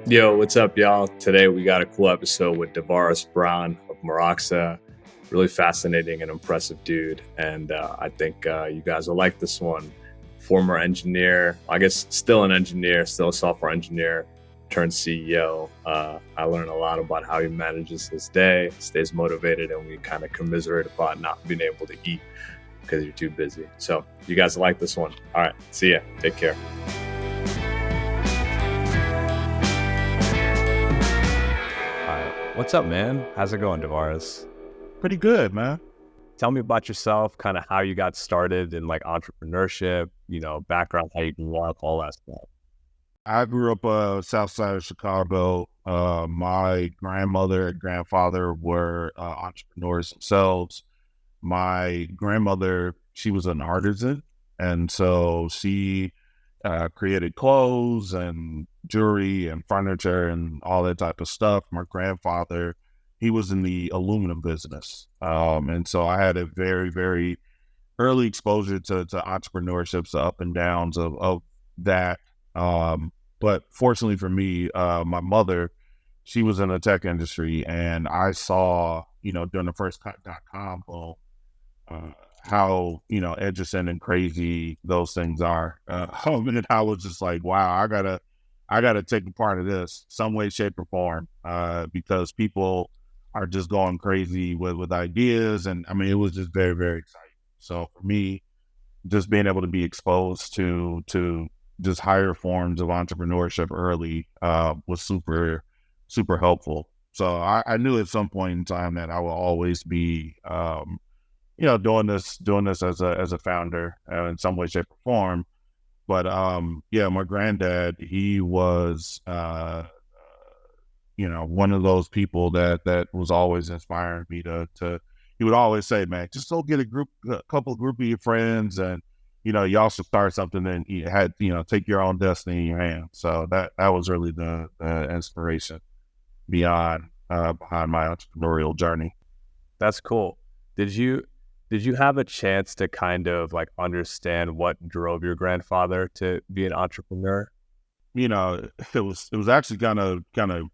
Yo, what's up, y'all? Today we got a cool episode with DeVaris Brown of Meroxa. Really fascinating and impressive dude. And I think you guys will like this one. Former engineer, I guess still an engineer, still a software engineer turned CEO. I learned a lot about how he manages his day, stays motivated, and we kind of commiserate about not being able to eat because you're too busy. So you guys will like this one. All right, see ya. Take care. What's up, man? How's it going, DeVaris? Pretty good, man. Tell me about yourself, kind of how you got started in like entrepreneurship, background, how you grew up, all that stuff. I grew up south side of Chicago. My grandmother and grandfather were entrepreneurs themselves. My grandmother, she was an artisan, and so she created clothes and jewelry and furniture and all that type of stuff. My grandfather, he was in the aluminum business. And so I had a very, very early exposure to entrepreneurship, the up and downs of that. But fortunately for me, my mother, she was in the tech industry, and I saw, during the first .com boom, how, interesting and crazy those things are. And I was just like, wow, I gotta take a part of this some way, shape, or form, because people are just going crazy with ideas. And I mean, it was just very, very exciting. So for me, just being able to be exposed to just higher forms of entrepreneurship early was super, super helpful. So I knew at some point in time that I will always be, doing this as a founder in some way, shape, or form. But my granddad, he was, one of those people that was always inspiring me to. He would always say, "Man, just go get a couple of your friends, and y'all should start something and take your own destiny in your hands." So that was really the inspiration behind my entrepreneurial journey. That's cool. Did you have a chance to kind of like understand what drove your grandfather to be an entrepreneur? It was actually kind of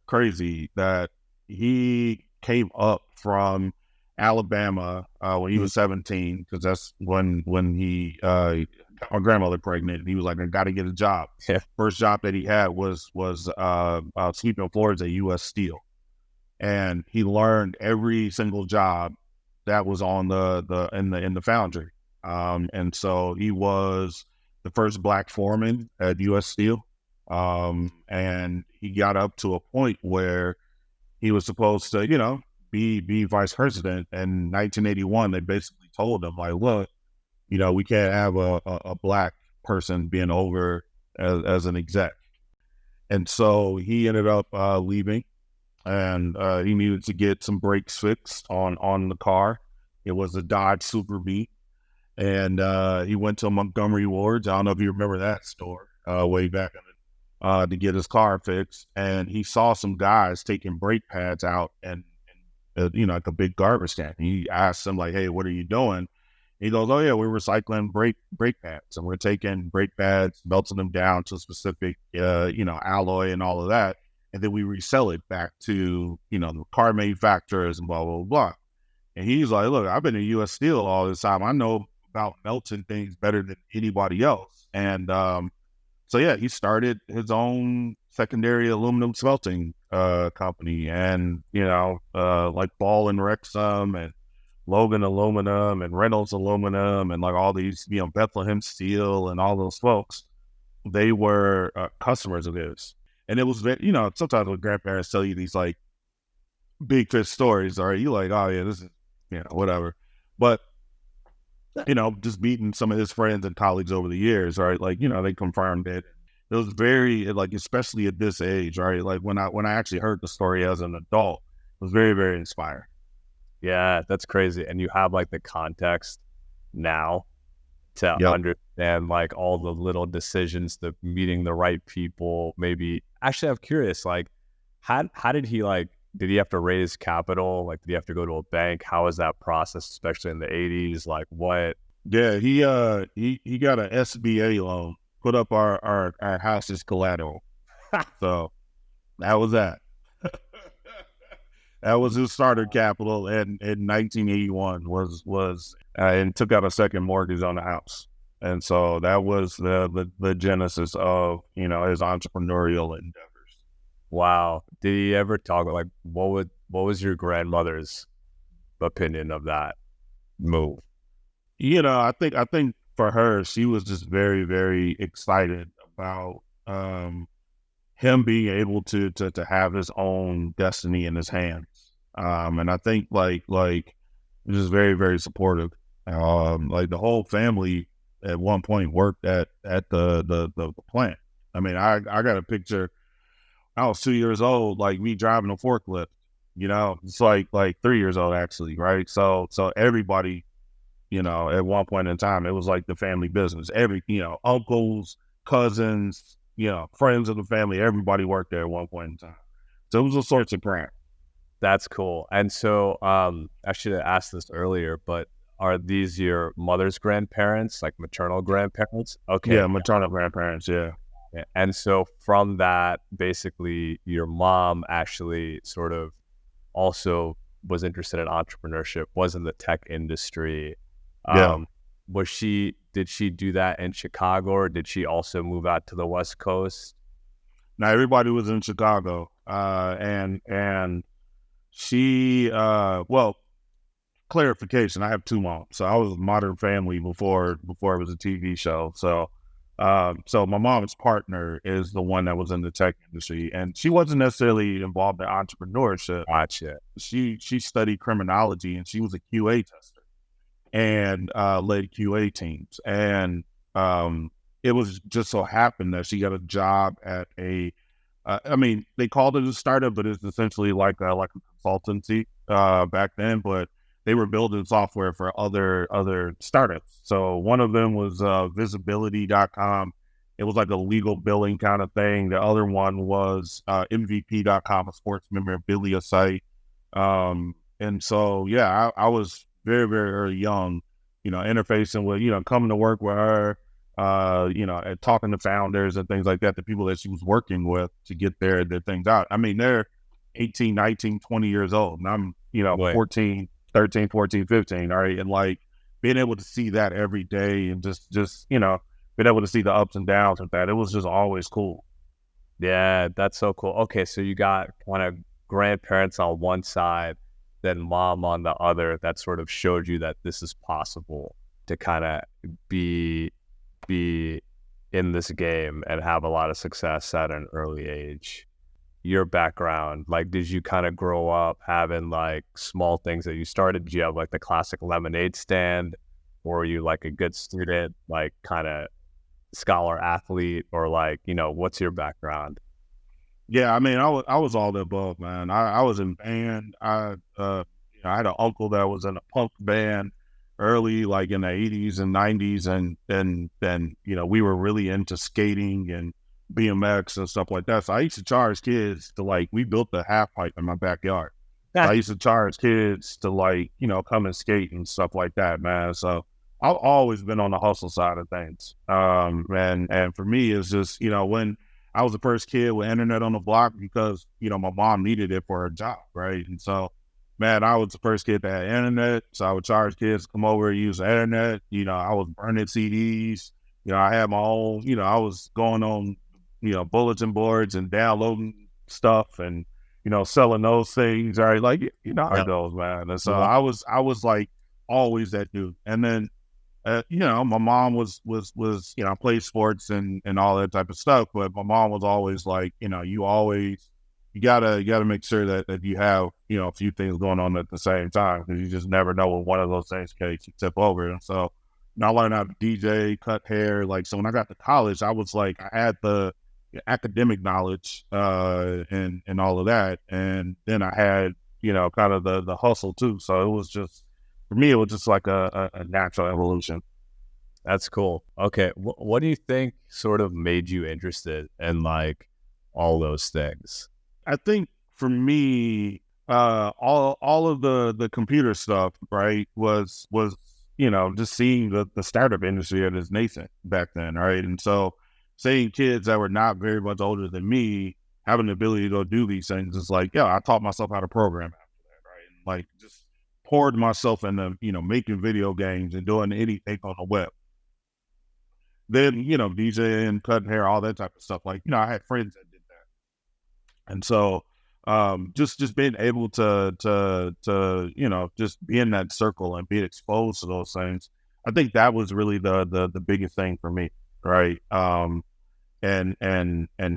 crazy that he came up from Alabama when he was 17, because that's when he got my grandmother pregnant, and he was like, "I got to get a job." Yeah. First job that he had was sweeping floors at U.S. Steel, and he learned every single job that was on in the foundry, and so he was the first Black foreman at U.S. Steel. And he got up to a point where he was supposed to, be vice president. In 1981, they basically told him, like, look, we can't have a Black person being over as an exec. And so he ended up leaving, and he needed to get some brakes fixed on the car. It was a Dodge Super B. And he went to Montgomery Ward's. I don't know if you remember that store way back in to get his car fixed, and he saw some guys taking brake pads out and like a big garbage can. He asked them, like, "Hey, what are you doing?" He goes, "Oh yeah, we're recycling brake pads, and we're taking brake pads, melting them down to a specific alloy and all of that, and then we resell it back to the car manufacturers and blah blah blah." And he's like, "Look, I've been in U.S. Steel all this time. I know about melting things better than anybody else." And so yeah, he started his own secondary aluminum smelting company, and like Ball and Wrexham and Logan Aluminum and Reynolds Aluminum and like all these, Bethlehem Steel and all those folks, they were customers of his. And it was, sometimes when grandparents tell you these like big fish stories, all right, you like, oh yeah, this is, whatever. But just meeting some of his friends and colleagues over the years, right? Like, they confirmed it. It was very, like, especially at this age, right? Like when I actually heard the story as an adult, it was very, very inspiring. Yeah, that's crazy. And you have like the context now to understand like all the little decisions, the meeting the right people. Maybe actually, I'm curious, like, how did he did he have to raise capital? Like, did he have to go to a bank? How was that process, especially in the 80s? Like, what? Yeah, he got an SBA loan, put up our house as collateral. So That was that. That was his starter capital in 1981 and took out a second mortgage on the house. And so that was the genesis of, his entrepreneurial endeavors. Wow. Did he ever talk like what was your grandmother's opinion of that move? I think for her, she was just very, very excited about him being able to have his own destiny in his hands. And I think like just very, very supportive. Like the whole family at one point worked at the plant. I mean, I got a picture. I was 2 years old, like me driving a forklift. It's like 3 years old actually, right? So everybody, at one point in time, it was like the family business. Every uncles, cousins, friends of the family, everybody worked there at one point in time. So it was a source of pride. That's cool. And so I should have asked this earlier, but are these your mother's grandparents, like maternal grandparents? Okay. Yeah, maternal grandparents, yeah. And so from that, basically your mom actually sort of also was interested in entrepreneurship, was in the tech industry. Yeah. Did she do that in Chicago, or did she also move out to the West Coast? Now everybody was in Chicago. And she well, clarification, I have two moms. So I was Modern Family before it was a TV show. So my mom's partner is the one that was in the tech industry, and she wasn't necessarily involved in entrepreneurship. Gotcha. She studied criminology, and she was a QA tester and led QA teams. And it was just so happened that she got a job at a they called it a startup, but it's essentially like a consultancy back then. But they were building software for other startups. So one of them was visibility.com. It was like a legal billing kind of thing. The other one was MVP.com, a sports memorabilia site. And so, yeah, I was very, very, very young, interfacing with, coming to work with her, and talking to founders and things like that, the people that she was working with to get their things out. I mean, they're 18, 19, 20 years old, and I'm, 14, 13, 14, 15. All right. And like being able to see that every day and just, being able to see the ups and downs with that, it was just always cool. Yeah, that's so cool. Okay. So you got kind of grandparents on one side, then mom on the other, that sort of showed you that this is possible to kind of be in this game and have a lot of success at an early age. Your background, like, did you kind of grow up having like small things that you started? Did you have like the classic lemonade stand, or were you like a good student, like kind of scholar athlete, or like, what's your background? Yeah, I mean, I was all the above, man. I was in band. I had an uncle that was in a punk band early, like in the 80s and 90s, and then we were really into skating and BMX and stuff like that. So I used to charge kids to we built the half pipe in my backyard. So I used to charge kids to come and skate and stuff like that, man. So I've always been on the hustle side of things. And for me, it's just, when I was the first kid with internet on the block because, my mom needed it for her job, right? And so, man, I was the first kid that had internet. So I would charge kids to come over and use the internet. I was burning CDs. I had my own, I was going on, bulletin boards and downloading stuff and, selling those things. Right. Like, how it goes, man. And so I was like always that dude. And then, my mom was, played sports and all that type of stuff. But my mom was always like, you gotta make sure that you have, a few things going on at the same time, because you just never know when one of those things can tip over. And so I learned how to DJ, cut hair. So when I got to college, I was like, I had the academic knowledge and all of that. And then I had, kind of the hustle too. So it was just, for me, it was just like a natural evolution. That's cool. Okay. What do you think sort of made you interested in like all those things? I think for me, all of the computer stuff, right, was just seeing the startup industry at its nascent back then, right? And so seeing kids that were not very much older than me having the ability to go do these things is like, yeah, I taught myself how to program after that, right? And like just poured myself into, making video games and doing anything on the web. Then, DJing, cutting hair, all that type of stuff. Like, I had friends that did that. And so just being able to just be in that circle and be exposed to those things, I think that was really the biggest thing for me, right? And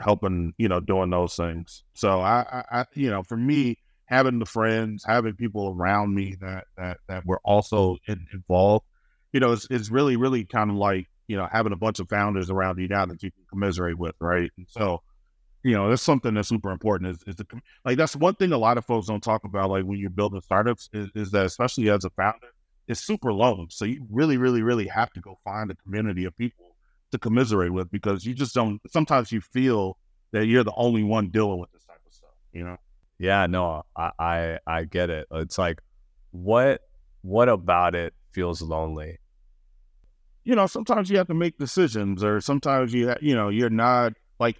helping, doing those things. So I for me, having the friends, having people around me that were also involved, it's really, really kind of like, having a bunch of founders around you now that you can commiserate with, right? And so, that's something that's super important is like, that's one thing a lot of folks don't talk about, like when you're building startups is that, especially as a founder, it's super lonely. So you really, really, really have to go find a community of people to commiserate with, because you just don't, sometimes you feel that you're the only one dealing with this type of stuff, Yeah, no, I get it. It's like, what about it feels lonely? Sometimes you have to make decisions, or sometimes you're not like,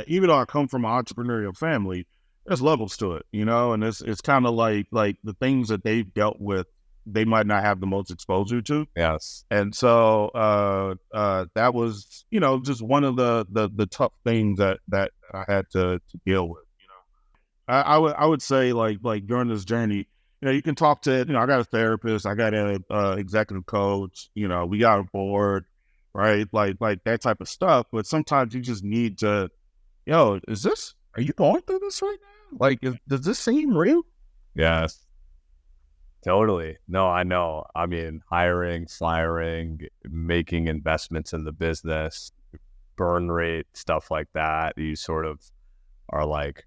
even though I come from an entrepreneurial family, there's levels to it, and it's kind of like the things that they've dealt with, they might not have the most exposure to. Yes. And so that was, just one of the tough things that I had to deal with. I would say like during this journey, you can talk to, I got a therapist, I got an executive coach, we got a board, right? Like that type of stuff. But sometimes you just need to, are you going through this right now? Like, does this seem real? Yes, totally. No, I know. I mean, hiring, firing, making investments in the business, burn rate, stuff like that. You sort of are like,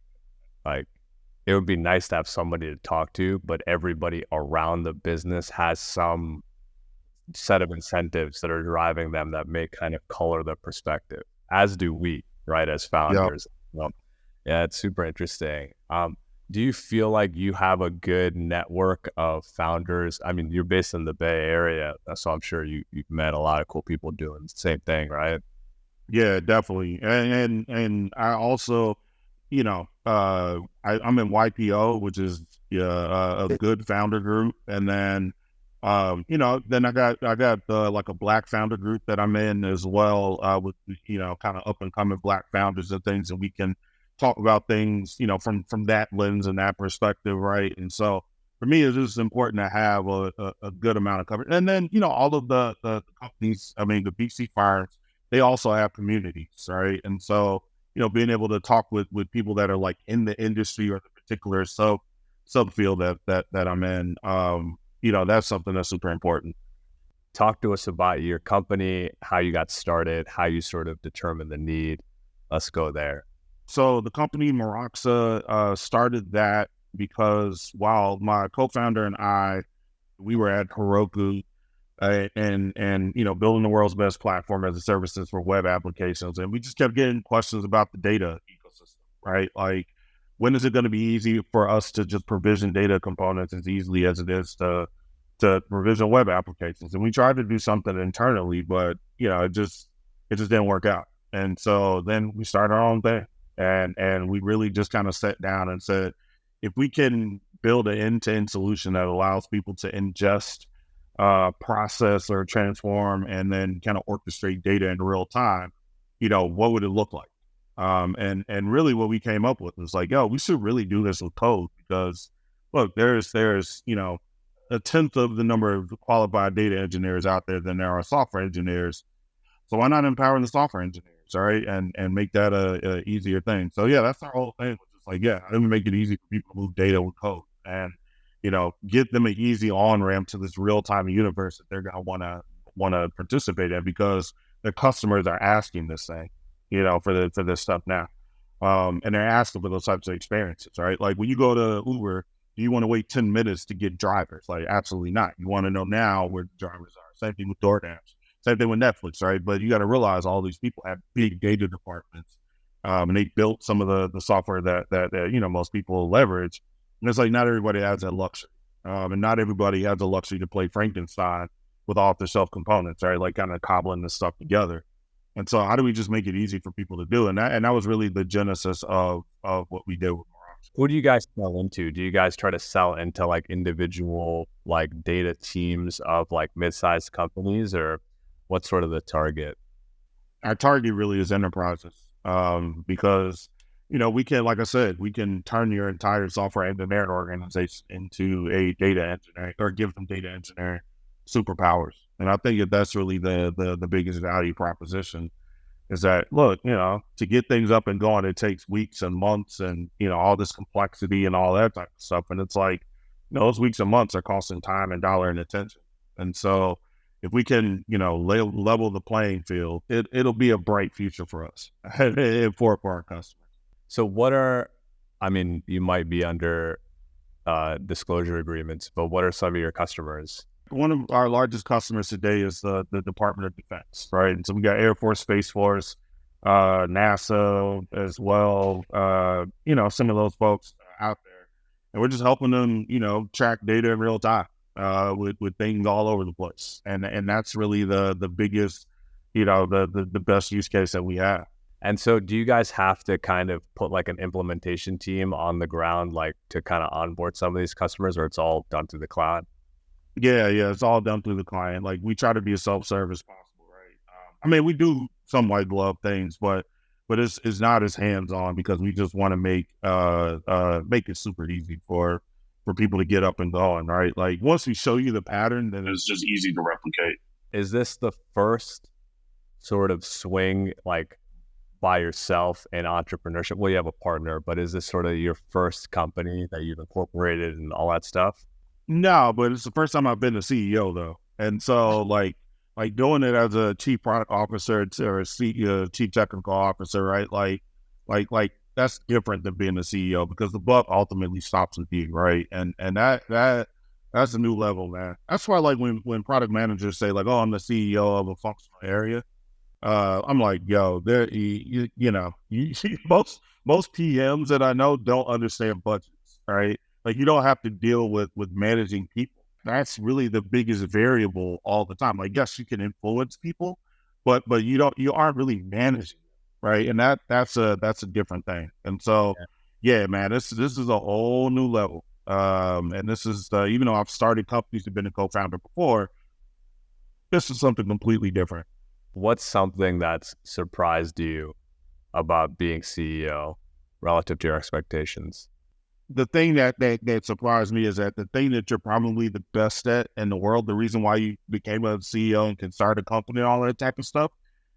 it would be nice to have somebody to talk to, but everybody around the business has some set of incentives that are driving them that may kind of color the perspective, as do we, right, as founders. Yep. Well, yeah, it's super interesting. Do you feel like you have a good network of founders? I mean, you're based in the Bay Area, so I'm sure you've met a lot of cool people doing the same thing, right? Yeah, definitely. And I also, I'm in YPO, which is a good founder group. And then, then I got like a Black founder group that I'm in as well, with, kind of up and coming Black founders and things, and we can talk about things, from that lens and that perspective, right? And so for me, it's just important to have a good amount of coverage. And then, all of the companies, I mean, the VC firms, they also have communities, right? And so, being able to talk with people that are like in the industry or the particular subfield that I'm in, that's something that's super important. Talk to us about your company, how you got started, how you sort of determined the need. Let's go there. So the company Meroxa started that because while my co-founder and I, we were at Heroku, and building the world's best platform as a services for web applications, and we just kept getting questions about the data ecosystem, right? Like, when is it going to be easy for us to just provision data components as easily as it is to provision web applications? And we tried to do something internally, but it just didn't work out. And so then we started our own thing, and we really just kind of sat down and said, if we can build an end-to-end solution that allows people to ingest, process or transform, and then kind of orchestrate data in real time, what would it look like? And really what we came up with was like, we should really do this with code, because look, there's a tenth of the number of qualified data engineers out there than there are software engineers. So why not empowering the software engineers, right? And make that a easier thing. So yeah, that's our whole thing. Which is like, let me make it easy for people to move data with code, and get them an easy on-ramp to this real-time universe that they're going to want to participate in, because their customers are asking this thing, for this stuff now. And they're asking for those types of experiences, right? Like when you go to Uber, do you want to wait 10 minutes to get drivers? Like, absolutely not. You want to know now where the drivers are. Same thing with DoorDash. Same thing with Netflix, right? But you got to realize all these people have big data departments, and they built some of the software that most people leverage. And it's like, not everybody has that luxury. And not everybody has the luxury to play Frankenstein with off-the-shelf components, right? Like kind of cobbling this stuff together. And so how do we just make it easy for people to do? And that was really the genesis of what we did with Meroxa. Who do you guys sell into? Do you guys try to sell into like individual like data teams of like mid-sized companies, or what's sort of the target? Our target really is enterprises, because, we can, like I said, we can turn your entire software engineering organization into a data engineering, or give them data engineering superpowers. And I think that's really the biggest value proposition, is that, look, to get things up and going, it takes weeks and months and, all this complexity and all that type of stuff. And it's like, those weeks and months are costing time and dollar and attention. And so if we can, level the playing field, it'll be a bright future for us and for our customers. So you might be under disclosure agreements, but what are some of your customers? One of our largest customers today is the Department of Defense, right? And so we got Air Force, Space Force, NASA as well, some of those folks out there. And we're just helping them, track data in real time with things all over the place. And that's really the biggest, the best use case that we have. And so do you guys have to kind of put like an implementation team on the ground, like to kind of onboard some of these customers, or it's all done through the cloud? Yeah, it's all done through the client. Like, we try to be as self-serve as possible, right? We do some white glove things, but it's not as hands-on, because we just want to make it super easy for people to get up and going, right? Like, once we show you the pattern, then it's just easy to replicate. Is this the first sort of swing, like, by yourself in entrepreneurship? Well, you have a partner, but is this sort of your first company that you've incorporated and all that stuff? No, but it's the first time I've been a CEO, though. And so like doing it as a chief product officer or a chief technical officer, right? Like that's different than being a CEO, because the buck ultimately stops with you, right? And that's a new level, man. That's why, like, when product managers say, like, oh, I'm the CEO of a functional area, I'm like, yo, most PMs that I know don't understand budgets, right? Like, you don't have to deal with managing people. That's really the biggest variable all the time. Like, yes, you can influence people, but you aren't really managing them, right? And that's a different thing. And so, yeah, man, this is a whole new level. And this is even though I've started companies and been a co-founder before, this is something completely different. What's something that's surprised you about being CEO relative to your expectations? The thing that surprised me is that the thing that you're probably the best at in the world, the reason why you became a CEO and can start a company and all that type of stuff,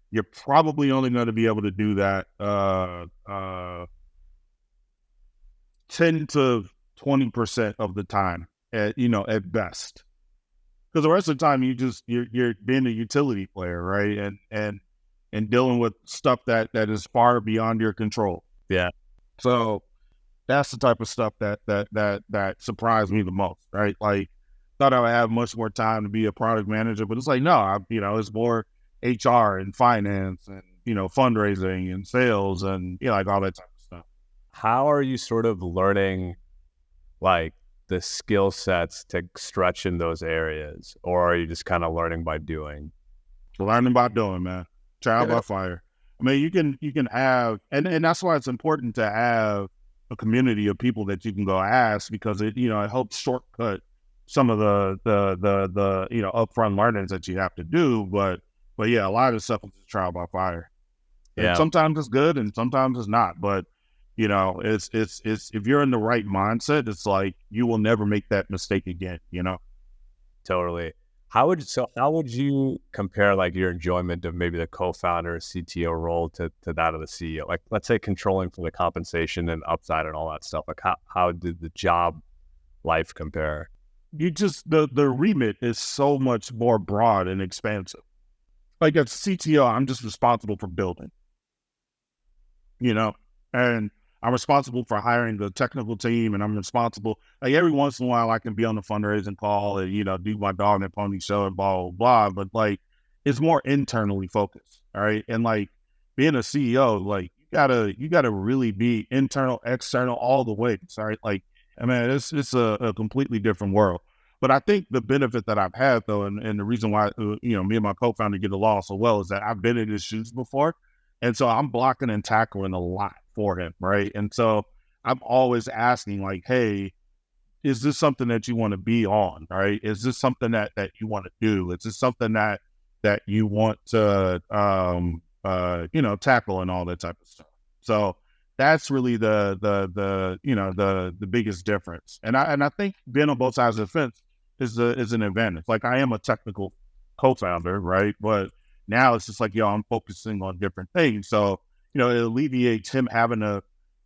you're probably only going to be able to do that 10 to 20% of the time, at best. Because the rest of the time you're being a utility player, right? And dealing with stuff that is far beyond your control. Yeah. So that's the type of stuff that surprised me the most, right? Like, thought I would have much more time to be a product manager, but it's like, no, it's more HR and finance and, fundraising and sales and, like all that type of stuff. How are you sort of learning, like, the skill sets to stretch in those areas, or are you just kind of learning by doing? Learning by doing, man. Trial by fire. You can have, and that's why it's important to have a community of people that you can go ask, because it helps shortcut some of the upfront learnings that you have to do. But yeah, a lot of the stuff is trial by fire. Yeah. And sometimes it's good and sometimes it's not. But it's if you're in the right mindset, it's like you will never make that mistake again. Totally. How would you compare, like, your enjoyment of maybe the co-founder CTO role to that of the CEO? Like, let's say controlling for the compensation and upside and all that stuff. Like, how did the job life compare? The remit is so much more broad and expansive. Like, as CTO, I'm just responsible for building, and I'm responsible for hiring the technical team, and I'm responsible, like, every once in a while I can be on the fundraising call and, do my dog and pony show and blah, blah, blah. But, like, it's more internally focused. All right. And, like, being a CEO, like, you gotta really be internal, external, all the way. Sorry. Like, it's a completely different world. But I think the benefit that I've had though, and the reason why, me and my co-founder get along so well is that I've been in his shoes before. And so I'm blocking and tackling a lot for him. Right. And so I'm always asking like, hey, is this something that you want to be on? Right? Is this something that you want to do? Is this something that you want to tackle and all that type of stuff? So that's really the biggest difference. And I think being on both sides of the fence is an advantage. Like I am a technical co-founder, right? But now it's just like, I'm focusing on different things. So, it alleviates him having to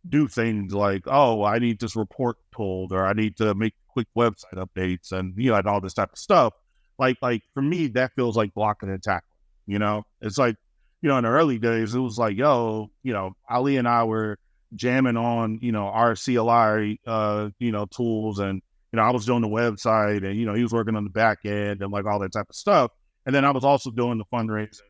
do things like, oh, I need this report pulled, or I need to make quick website updates and, and all this type of stuff. Like for me, that feels like blocking and tackling, it's like, in the early days, it was like, Ali and I were jamming on, our CLI, tools. And, I was doing the website and, he was working on the back end and like all that type of stuff. And then I was also doing the fundraising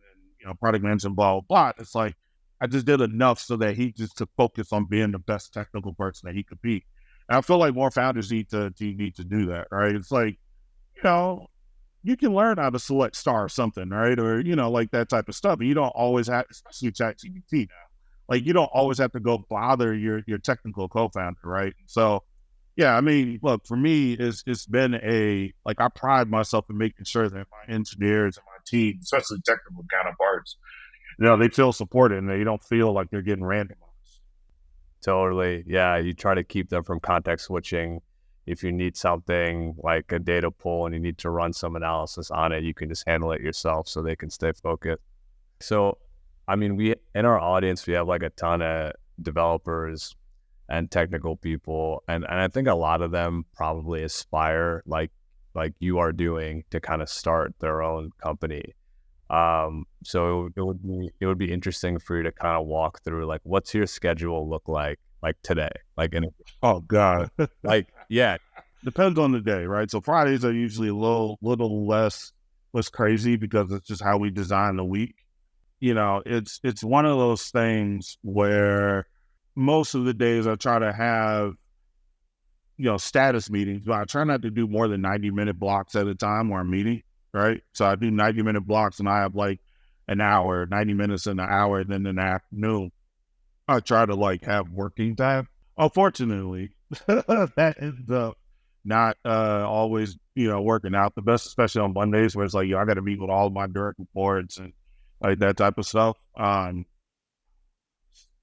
and, product management, blah, blah, blah. It's like, I just did enough so that he just could focus on being the best technical person that he could be. And I feel like more founders need to do that, right? It's like, you can learn how to select star or something, right? Or, like that type of stuff. And you don't always have, especially ChatGPT now, like you don't always have to go bother your technical co-founder, right? So, yeah, I mean, look, for me, it's been I pride myself in making sure that my engineers and my team, especially technical counterparts, they feel supported and they don't feel like they're getting randomized. Totally. Yeah. You try to keep them from context switching. If you need something like a data pull and you need to run some analysis on it, you can just handle it yourself so they can stay focused. So, I mean, in our audience, we have like a ton of developers and technical people. And I think a lot of them probably aspire like you are doing to kind of start their own company. So it would be interesting for you to kind of walk through like, what's your schedule look like today? Like, oh God, like, yeah, depends on the day, right? So Fridays are usually a little less crazy because it's just how we design the week. It's one of those things where most of the days I try to have, status meetings, but I try not to do more than 90-minute blocks at a time where I'm meeting. Right. So I do 90-minute blocks and I have like an hour, 90 minutes in an hour. And then in the afternoon, I try to like have working time. Unfortunately, that ends up not always, working out the best, especially on Mondays where it's like, I got to meet with all of my direct reports and like that type of stuff. And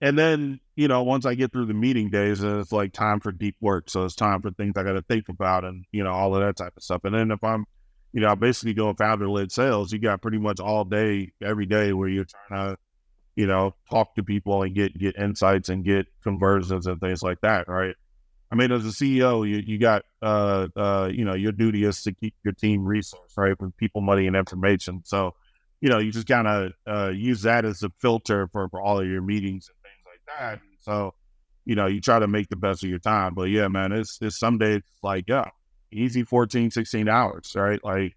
then, once I get through the meeting days, it's like time for deep work. So it's time for things I got to think about and, all of that type of stuff. And then if I'm, basically doing founder-led sales, you got pretty much all day, every day where you're trying to, talk to people and get insights and get conversions and things like that, right? I mean, as a CEO, you got, your duty is to keep your team resourced, right? With people, money, and information. So, you just kind of use that as a filter for all of your meetings and things like that. And so, you try to make the best of your time. But yeah, man, it's some days like, easy 14, 16 hours, right? Like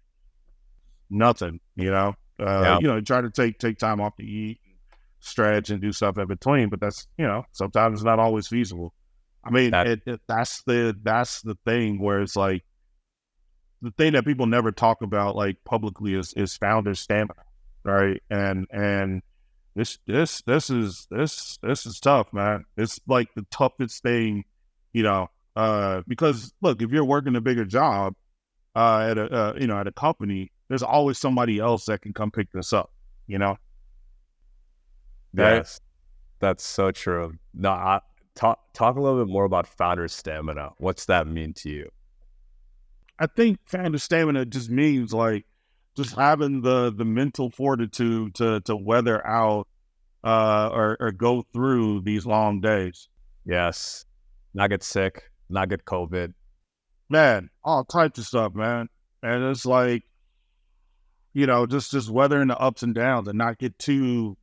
nothing, Yeah. Try to take time off to eat, and stretch and do stuff in between, but that's, sometimes it's not always feasible. I mean, that's the thing where it's like the thing that people never talk about like publicly is founder stamina, right? And this is tough, man. It's like the toughest thing, because look, if you're working a bigger job at a company, there's always somebody else that can come pick this up, Right? Yes, that's so true. No, talk a little bit more about founder stamina. What's that mean to you? I think founder stamina just means like just having the mental fortitude to weather out or go through these long days. Yes, not get sick, not get COVID. Man, all types of stuff, man. And it's like, just weathering the ups and downs and not get too,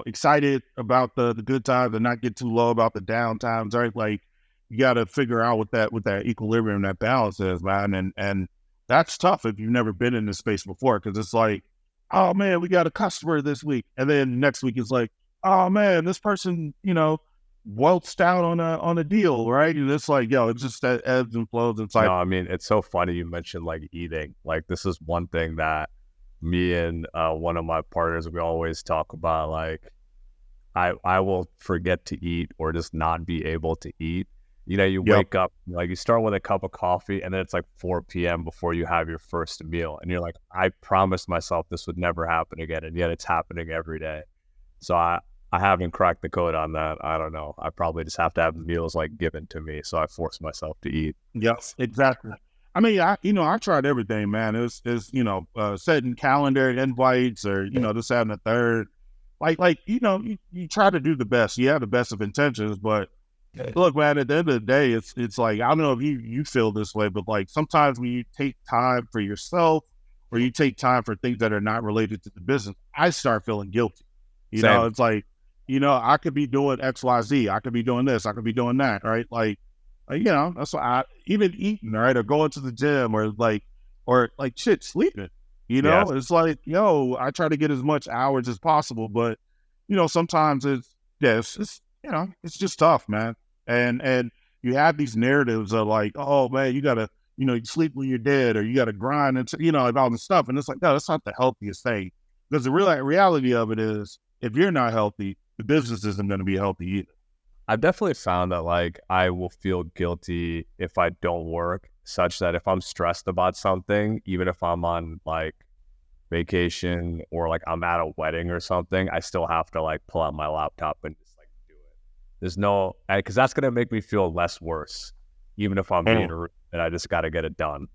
excited about the good times and not get too low about the down times, right? Like you got to figure out what that equilibrium, that balance is, man. And that's tough if you've never been in this space before. Cause it's like, oh man, we got a customer this week. And then next week it's like, oh man, this person, welched out on a deal, right? And it's like, yo, it's just that ebbs and flows. It's like, No, I mean, it's so funny you mentioned like eating. Like this is one thing that me and one of my partners, we always talk about. Like I will forget to eat or just not be able to eat. You know, you yep, wake up, like you start with a cup of coffee and then it's like 4 p.m. before you have your first meal. And you're like, I promised myself this would never happen again. And yet it's happening every day. So I haven't cracked the code on that. I don't know. I probably just have to have meals like given to me. So I force myself to eat. yep, exactly. I mean, I tried everything, man. It's setting calendar invites or, this, that, and the third. Like, you try to do the best. You have the best of intentions, but look, man, at the end of the day, it's like, I don't know if you feel this way, but like sometimes when you take time for yourself or you take time for things that are not related to the business, I start feeling guilty. Same. It's like, I could be doing X, Y, Z. I could be doing this. I could be doing that, right? Like that's why even eating, right? Or going to the gym or shit, sleeping, Yes. it's like, I try to get as much hours as possible, but, sometimes it's just tough, man. And you have these narratives of like, oh man, you gotta, you sleep when you're dead or you gotta grind and, and all this stuff. And it's like, no, that's not the healthiest thing. Because the reality of it is if you're not healthy, the business isn't going to be healthy either. I've definitely found that like I will feel guilty if I don't work, such that if I'm stressed about something, even if I'm on like vacation or like I'm at a wedding or something, I still have to like pull out my laptop and just like do it. There's no, because that's going to make me feel less worse, even if I'm being rude, and I just got to get it done.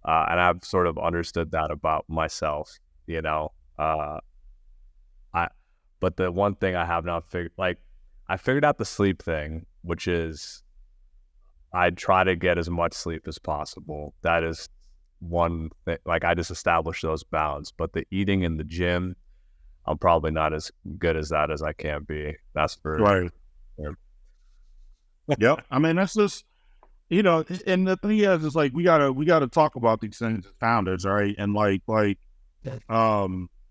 And I've sort of understood that about myself, I, but the one thing I have not figured, like, I figured out the sleep thing, which is I try to get as much sleep as possible. That is one thing. Like, I just established those bounds. But the eating in the gym, I'm probably not as good as that as I can be. That's for right. sure. Yep. I mean, that's just, and the thing is like we gotta talk about these things as founders, right? And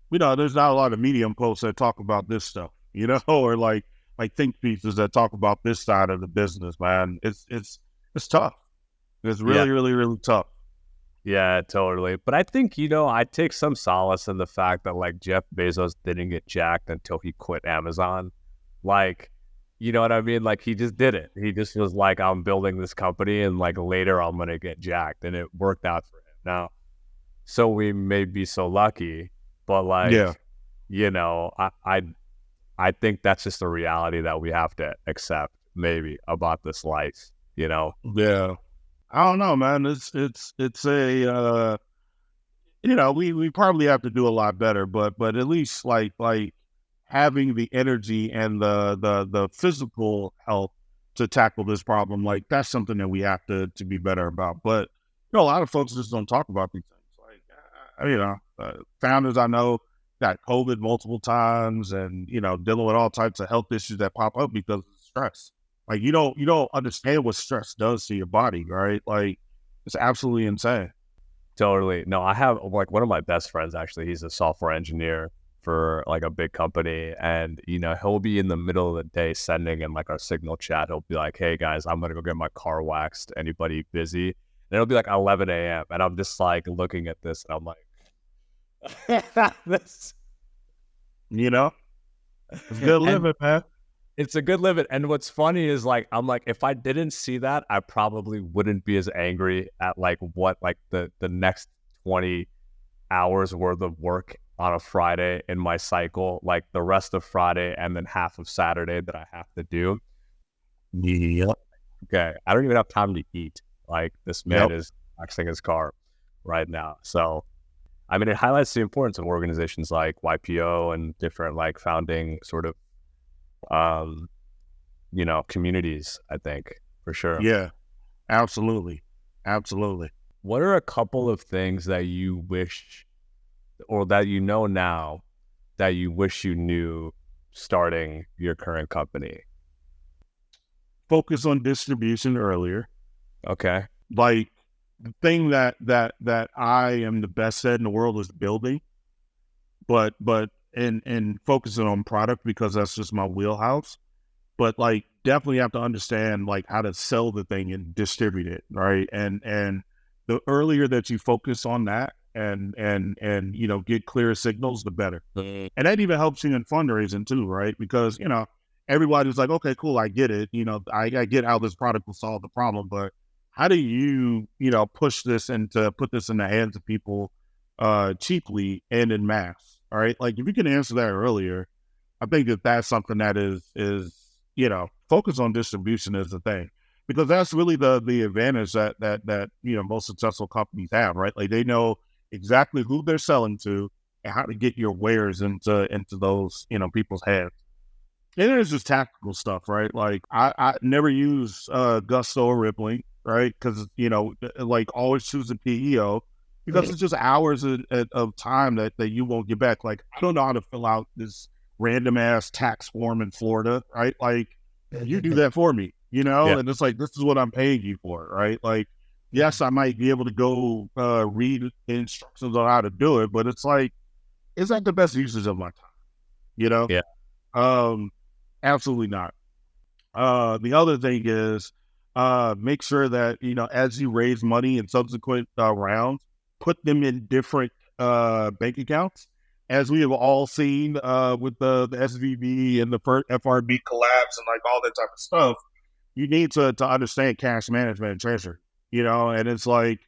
there's not a lot of Medium posts that talk about this stuff, or like think pieces that talk about this side of the business, man. It's tough. It's really, really, really tough. Yeah, totally. But I think, I take some solace in the fact that like Jeff Bezos didn't get jacked until he quit Amazon. Like, you know what I mean? Like he just did it. He just was like, I'm building this company and like later I'm going to get jacked, and it worked out for him. Now, so we may be so lucky, but like, I think that's just a reality that we have to accept maybe about this life, Yeah. I don't know, man. It's a, we probably have to do a lot better, but at least like having the energy and the physical health to tackle this problem, like that's something that we have to be better about. But, a lot of folks just don't talk about these things. Like, founders I know got COVID multiple times and, dealing with all types of health issues that pop up because of stress. Like you don't understand what stress does to your body, right? Like it's absolutely insane. Totally. No, I have like one of my best friends, actually, he's a software engineer for like a big company. And, he'll be in the middle of the day sending in like our Signal chat. He'll be like, hey guys, I'm going to go get my car waxed. Anybody busy? And it'll be like 11 a.m. And I'm just like looking at this and I'm like, this, it's good living, man. It's a good living. And what's funny is like, I'm like, if I didn't see that, I probably wouldn't be as angry at like what, like the next 20 hours worth of work on a Friday in my cycle, like the rest of Friday and then half of Saturday that I have to do. Yeah. Okay. I don't even have time to eat. Like this man is waxing his car right now. So, I mean, it highlights the importance of organizations like YPO and different like founding sort of communities, I think, for sure. Yeah, absolutely. What are a couple of things that you wish, or that now, that you wish you knew starting your current company? Focus on distribution earlier. Okay. Like the thing that I am the best at in the world is building, but and focusing on product because that's just my wheelhouse. but like definitely have to understand like how to sell the thing and distribute it, right? And the earlier that you focus on that and you know, get clear signals, the better. And that even helps you in fundraising too, right? Because, you know, everybody's like, okay, cool, I get it. You know, I get how this product will solve the problem, but how do you, you know, put this in the hands of people cheaply and in mass? All right. Like if you can answer that earlier, I think that that's something that is, you know, focus on distribution is the thing, because that's really the advantage that, you know, most successful companies have, right? Like they know exactly who they're selling to and how to get your wares into those, you know, people's hands. And there's just tactical stuff, right? Like I never use Gusto or Rippling, right? Because, you know, like always choose a PEO because it's just hours of time that you won't get back. Like I don't know how to fill out this random ass tax form in Florida, right? Like you do that for me, you know? Yeah. And it's like, this is what I'm paying you for, right? Like, yes, I might be able to go read instructions on how to do it, but it's like, is that the best usage of my time? You know? Yeah. Absolutely not. The other thing is make sure that, you know, as you raise money in subsequent rounds, put them in different bank accounts. As we have all seen with the SVB and the FRB collapse and like all that type of stuff, you need to understand cash management and treasury, you know, and it's like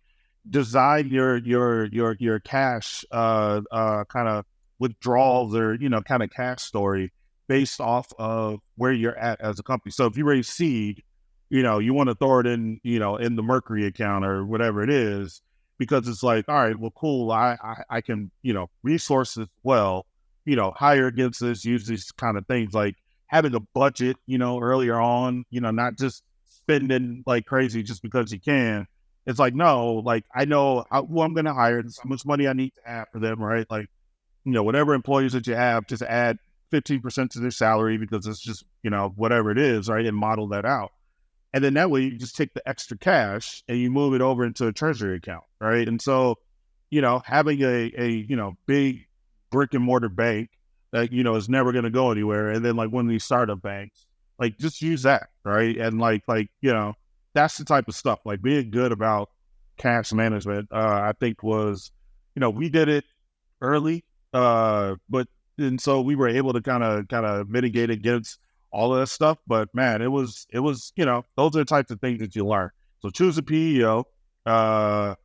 design your cash kind of withdrawals or, you know, kind of cash story based off of where you're at as a company. So if you raise seed, you know, you want to throw it in, you know, in the Mercury account or whatever it is, because it's like, all right, well, cool. I can, you know, resource this well, you know, hire against this, use these kind of things, like having a budget, you know, earlier on, you know, not just spending like crazy just because you can. It's like, no, like I know who I'm going to hire, how much money I need to have for them, right? Like, you know, whatever employees that you have, just add 15% to their salary because it's just, you know, whatever it is, right? And model that out. And then that way you just take the extra cash and you move it over into a treasury account, right? And so, you know, having a you know, big brick and mortar bank that, you know, is never going to go anywhere. And then like one of these startup banks, like just use that, right? And like, you know, that's the type of stuff, like being good about cash management, I think was, you know, we did it early, but and so we were able to kind of mitigate against all of that stuff. But man, it was, you know, those are the types of things that you learn. So choose a PEO, and,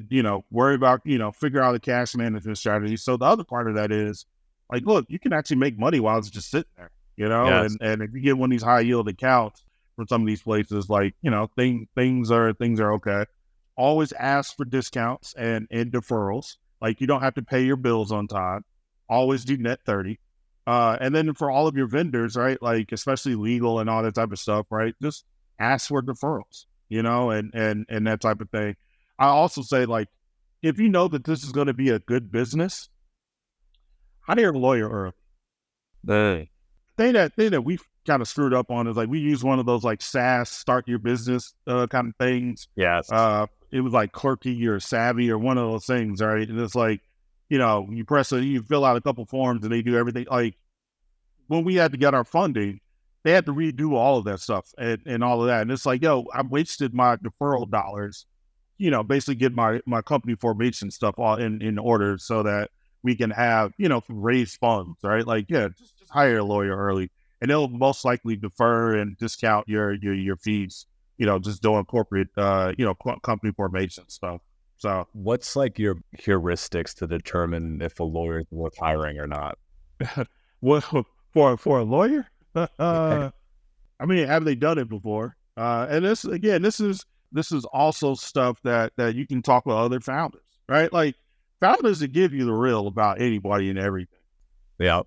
you know, worry about, you know, figure out a cash management strategy. So the other part of that is like, look, you can actually make money while it's just sitting there, you know, Yes. and if you get one of these high yield accounts from some of these places, like, you know, things are okay. Always ask for discounts and deferrals. Like you don't have to pay your bills on time. Always do net 30. And then for all of your vendors, right, like especially legal and all that type of stuff, right, just ask for deferrals, you know, and that type of thing. I also say, like, if you know that this is going to be a good business, hire a lawyer early. Hey. Thing that we've kind of screwed up on is like we use one of those like SaaS start your business kind of things. Yes. It was like Clerky or Savvy or one of those things, right? And it's like, you know, you fill out a couple forms and they do everything. Like when we had to get our funding, they had to redo all of that stuff and all of that. And it's like, yo, I wasted my deferral dollars, you know, basically get my company formation stuff all in order so that we can have, you know, raise funds, right? Like, yeah, just hire a lawyer early and they'll most likely defer and discount your fees, you know, just doing corporate, you know, company formation stuff. So What's like your heuristics to determine if a lawyer is worth hiring or not? what for a lawyer? I mean, have they done it before? And this is also stuff that you can talk with other founders, right? Like founders that give you the real about anybody and everything. Yeah.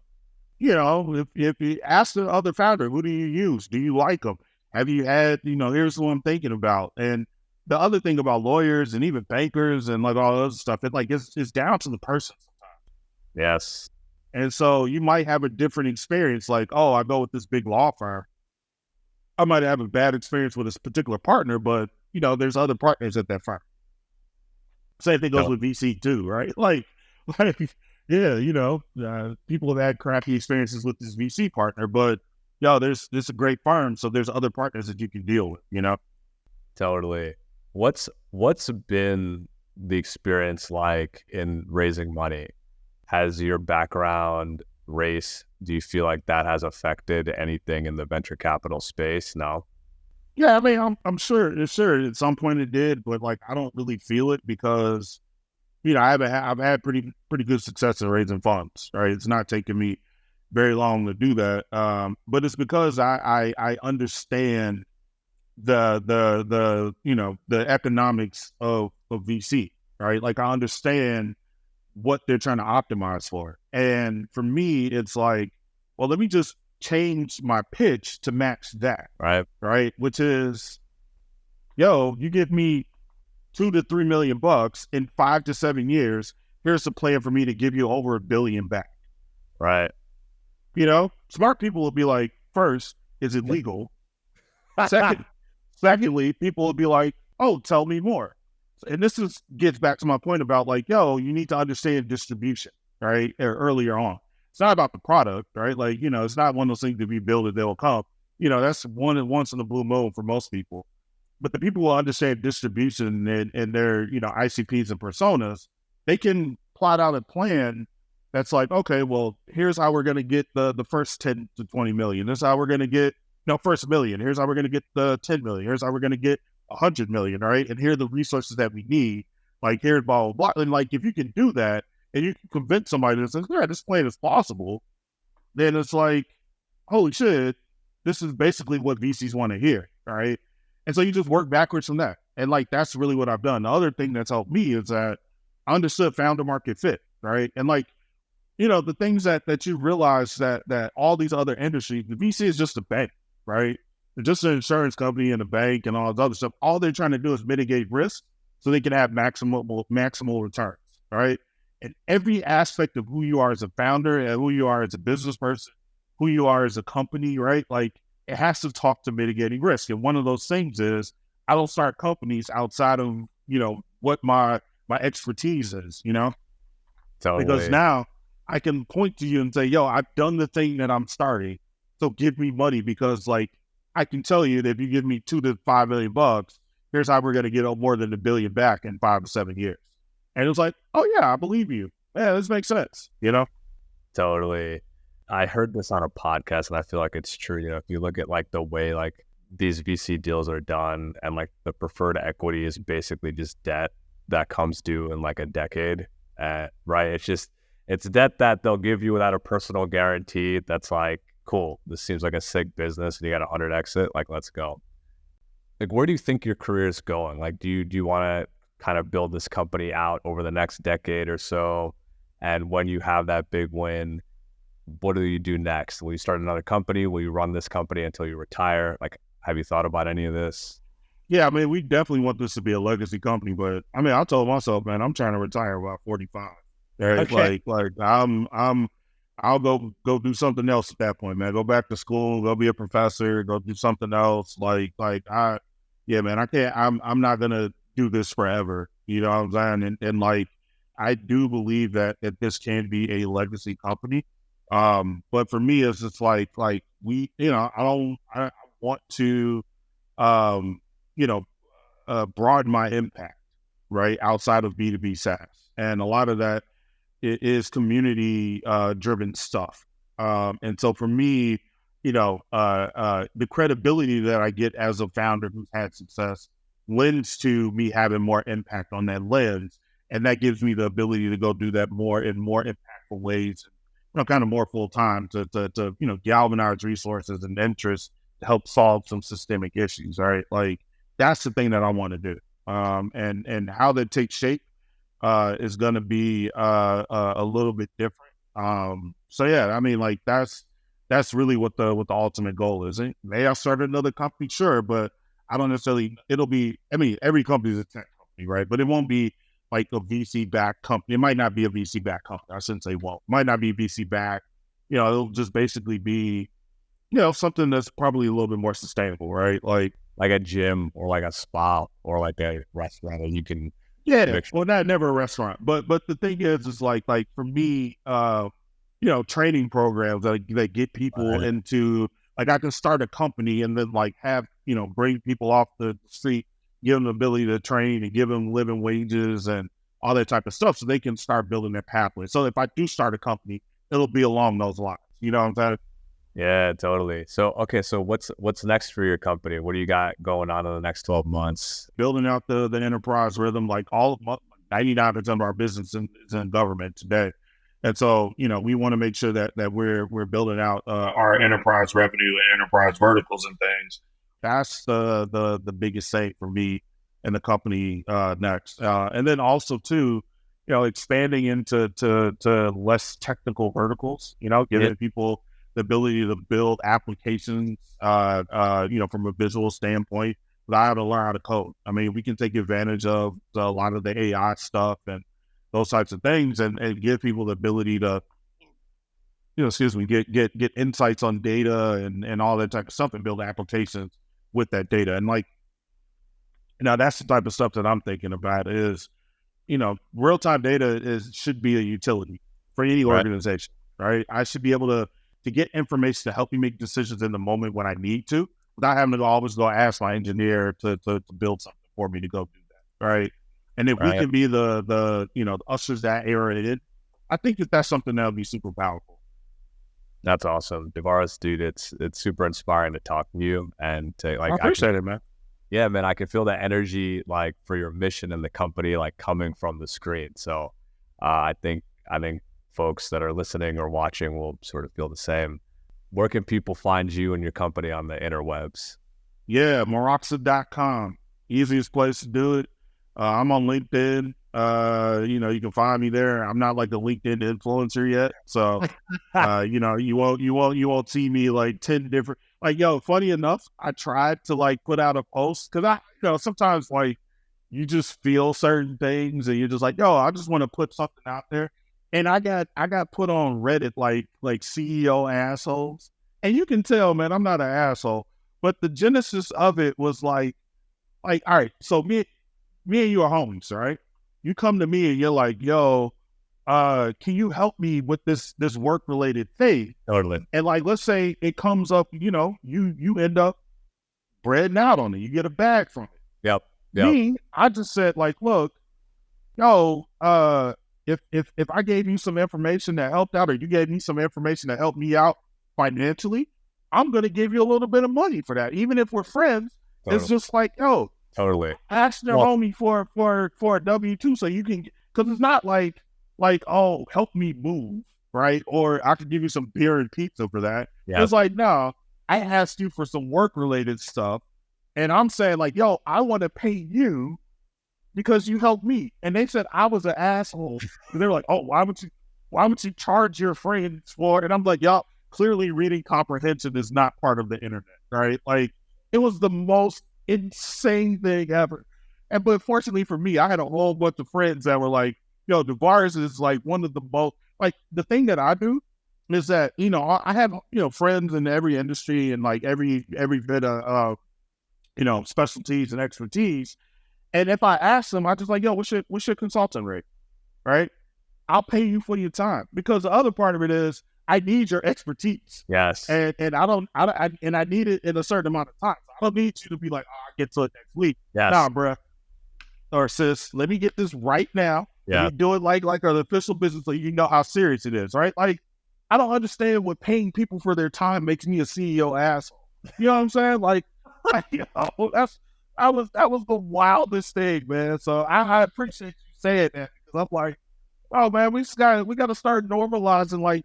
You know, if you ask the other founder, who do you use? Do you like them? Have you had, you know, here's what I'm thinking about. And the other thing about lawyers and even bankers and like all other stuff, it's down to the person sometimes. Yes. And so you might have a different experience. Like, oh, I go with this big law firm. I might have a bad experience with this particular partner, but you know, there's other partners at that firm. Same thing goes with VC too, right? Like, yeah, you know, people have had crappy experiences with this VC partner, but yo, this is a great firm, so there's other partners that you can deal with, you know? Totally. What's been the experience like in raising money? Has your background, race, do you feel like that has affected anything in the venture capital space? No. Yeah, I mean, I'm sure at some point it did, but like I don't really feel it because I've had pretty good success in raising funds. Right, it's not taking me very long to do that, but it's because I understand the economics of VC. Right, like I understand what they're trying to optimize for, and for me, it's like, well, let me just change my pitch to match that. Right, which is, yo, you give me $2 to $3 million in 5 to 7 years. Here's a plan for me to give you over $1 billion back. Right. Smart people will be like, first, is it legal? Secondly, people will be like, oh, tell me more. And this gets back to my point about like, yo, you need to understand distribution, right? Earlier on. It's not about the product, right? Like, it's not one of those things that we build that they'll come. That's once in a blue moon for most people. But the people who understand distribution and their, ICPs and personas, they can plot out a plan that's like, okay, well, here's how we're going to get the first 10 to 20 million. This is how we're going to get, first million. Here's how we're going to get the 10 million. Here's how we're going to get 100 million, right? And here are the resources that we need. Like, here's blah, blah, blah. And like, if you can do that and you can convince somebody that says, yeah, this plan is possible, then it's like, holy shit, this is basically what VCs want to hear, right? And so you just work backwards from that. And like, that's really what I've done. The other thing that's helped me is that I understood founder market fit, right? And like, the things that you realize that all these other industries, the VC is just a bank, right? They're just an insurance company and a bank and all this other stuff. All they're trying to do is mitigate risk so they can have maximal returns, right? And every aspect of who you are as a founder and who you are as a business person, who you are as a company, right? Like, it has to talk to mitigating risk. And one of those things is I don't start companies outside of, what my expertise is, Totally. Because now I can point to you and say, yo, I've done the thing that I'm starting. So give me money, because like, I can tell you that if you give me $2 to $5 million, here's how we're going to get more than $1 billion back in 5 to 7 years. And it was like, oh yeah, I believe you. Yeah, this makes sense, Totally. I heard this on a podcast and I feel like it's true. If you look at like the way like these VC deals are done and like the preferred equity is basically just debt that comes due in like a decade, right? It's debt that they'll give you without a personal guarantee. That's like, cool, this seems like a sick business and you got 100 exit, like, let's go. Like, where do you think your career is going? Like, do you want to kind of build this company out over the next decade or so? And when you have that big win, what do you do next? Will you start another company? Will you run this company until you retire? Like, have you thought about any of this? Yeah, I mean, we definitely want this to be a legacy company, but I mean, I told myself, man, I'm trying to retire about 45. Right? Okay. Like I'll go do something else at that point, man. Go back to school, go be a professor, go do something else. Man, I can't. I'm not gonna do this forever. You know what I'm saying? And like, I do believe that this can be a legacy company. But for me, it's just like we, I want to, broaden my impact, right, outside of B2B SaaS, and a lot of that is community driven stuff. And so for me, the credibility that I get as a founder who's had success lends to me having more impact on that lens. And that gives me the ability to go do that more in more impactful ways, kind of more full time to galvanize resources and interest to help solve some systemic issues. Right. Like, that's the thing that I want to do. And how that takes shape is going to be a little bit different. So yeah, I mean, like, that's really what the ultimate goal is. May I start another company? Sure, but I don't necessarily. It'll be. I mean, every company is a tech company, right? But it won't be like a VC backed company. It might not be a VC backed company. I shouldn't say won't. It might not be VC backed. It'll just basically be, something that's probably a little bit more sustainable, right? Like a gym or like a spa or like a restaurant that you can. Yeah, well, never a restaurant, but the thing is like for me, training programs that get people into Like I can start a company and then like have, bring people off the street, give them the ability to train and give them living wages and all that type of stuff so they can start building their pathway. So if I do start a company, it'll be along those lines. You know what I'm saying? Yeah, totally. So, okay, so what's next for your company? What do you got going on in the next 12 months? Building out the enterprise rhythm, like 99% of our business is in government today. And so, we want to make sure that we're building out our enterprise revenue and enterprise verticals and things. That's the biggest thing for me and the company next. And then also too, expanding into to less technical verticals, giving people the ability to build applications, from a visual standpoint without having to learn how to code. I mean, we can take advantage of a lot of the AI stuff and those types of things and give people the ability to, get insights on data and all that type of stuff and build applications with that data. And like, that's the type of stuff that I'm thinking about is, real-time data should be a utility for any organization, right? I should be able to get information to help me make decisions in the moment when I need to, without having to always go ask my engineer to build something for me to go do that, right? And if we can be the ushers that era in, I think that's something that would be super powerful. That's awesome, DeVaris, dude. It's super inspiring to talk to you and to like. I appreciate it, man. Yeah, man, I can feel that energy like for your mission and the company like coming from the screen. So, I think folks that are listening or watching will sort of feel the same. Where can people find you and your company on the interwebs? Yeah, Meroxa.com. Easiest place to do it. I'm on LinkedIn. You can find me there. I'm not like a LinkedIn influencer yet. So, you won't see me like 10 different, funny enough, I tried to like put out a post because sometimes like you just feel certain things and you're just like, I just want to put something out there. And I got put on Reddit like CEO assholes. And you can tell, man, I'm not an asshole, but the genesis of it was like, all right, so me and you are homies, right? You come to me and you're like, can you help me with this work related thing? Totally. And like, let's say it comes up, you end up breading out on it. You get a bag from it. Yep. Me, I just said like, look, if I gave you some information that helped out, or you gave me some information that helped me out financially, I'm going to give you a little bit of money for that. Even if we're friends, It's just like, totally. Ask your homie for a W-2 so you can, because it's not like, oh, help me move, right? Or I could give you some beer and pizza for that. Yep. It's like, no, I asked you for some work-related stuff, and I'm saying like, I want to pay you because you helped me. And they said I was an asshole. And they were like, oh, why would you charge your friends for it? And I'm like, y'all, clearly reading comprehension is not part of the internet, right? Like, it was the most insane thing ever. But fortunately for me, I had a whole bunch of friends that were like, DeVaris is like one of the most, like, the thing that I do is that, I have, friends in every industry and like every bit of, specialties and expertise. And if I ask them, I just like, what's your consulting rate? Right? I'll pay you for your time, because the other part of it is I need your expertise. Yes. And I need it in a certain amount of time. So I don't need you to be like, I'll get to it next week. Yes. Nah, bruh. Or sis, let me get this right now. Yeah. Let me do it like an official business so you know how serious it is, right? Like, I don't understand what paying people for their time makes me a CEO asshole. You know what I'm saying? Like that was the wildest thing, man. So I appreciate you saying that, because I'm like, oh man, we got to start normalizing, like,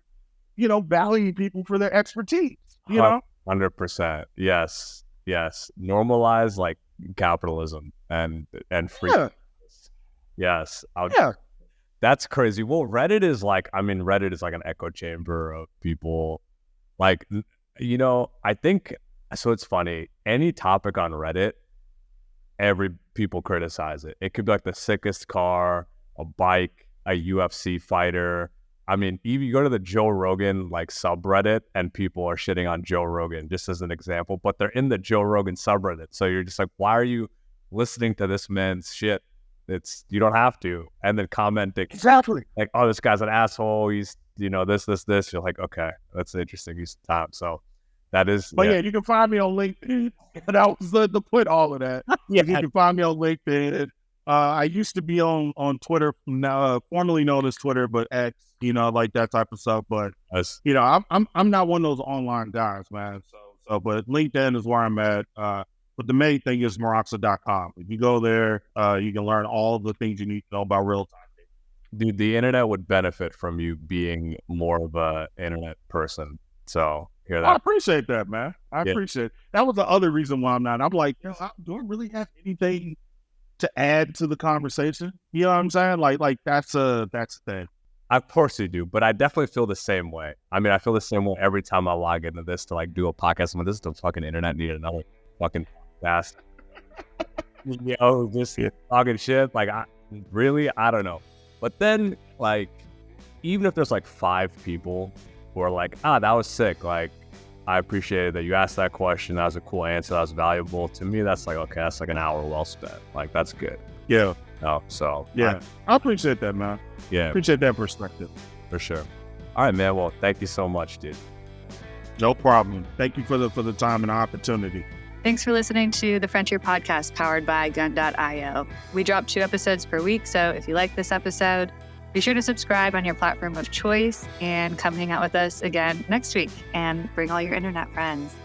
valuing people for their expertise. 100%. Yes. Normalize like capitalism and free. Yeah. Yes. That's crazy. Well, Reddit is like an echo chamber of people. Like, I think so. It's funny. Any topic on Reddit, people criticize it. It could be like the sickest car, a bike, a UFC fighter. I mean, even you go to the Joe Rogan like subreddit and people are shitting on Joe Rogan, just as an example, but they're in the Joe Rogan subreddit. So you're just like, why are you listening to this man's shit? You don't have to. And then commenting exactly like, oh, this guy's an asshole. He's, this. You're like, okay, that's an interesting use of time. So That is, But yeah, you can find me on LinkedIn. That was the point, all of that. Yeah. You can find me on LinkedIn. I used to be on Twitter, now formerly known as Twitter, but X, like that type of stuff. But I'm not one of those online guys, man. So but LinkedIn is where I'm at. But the main thing is Meroxa.com. If you go there, you can learn all the things you need to know about real time. Dude, the internet would benefit from you being more of a internet person. So hear that. I appreciate that, man. I appreciate it. That was the other reason why I'm not. I'm like, do I really have anything to add to the conversation? You know what I'm saying? Like that's the thing. Of course you do, but I definitely feel the same way. I mean, I feel the same way every time I log into this to like do a podcast. I'm like, this is the fucking internet need another fucking podcast. Just talking shit. Like, I don't know. But then, like, even if there's like 5 people who are like, that was sick. Like, I appreciated that you asked that question. That was a cool answer. That was valuable. To me, that's like, okay, that's like an hour well spent. Like, that's good. Yeah. So yeah, I appreciate that, man. Yeah. Appreciate that perspective. For sure. All right, man. Well, thank you so much, dude. No problem. Thank you for the time and opportunity. Thanks for listening to the Frontier Podcast powered by Gun.io. We drop 2 episodes per week, so if you like this episode, be sure to subscribe on your platform of choice and come hang out with us again next week and bring all your internet friends.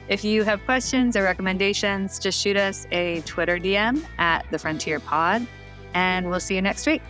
If you have questions or recommendations, just shoot us a Twitter DM at The Frontier Pod, and we'll see you next week.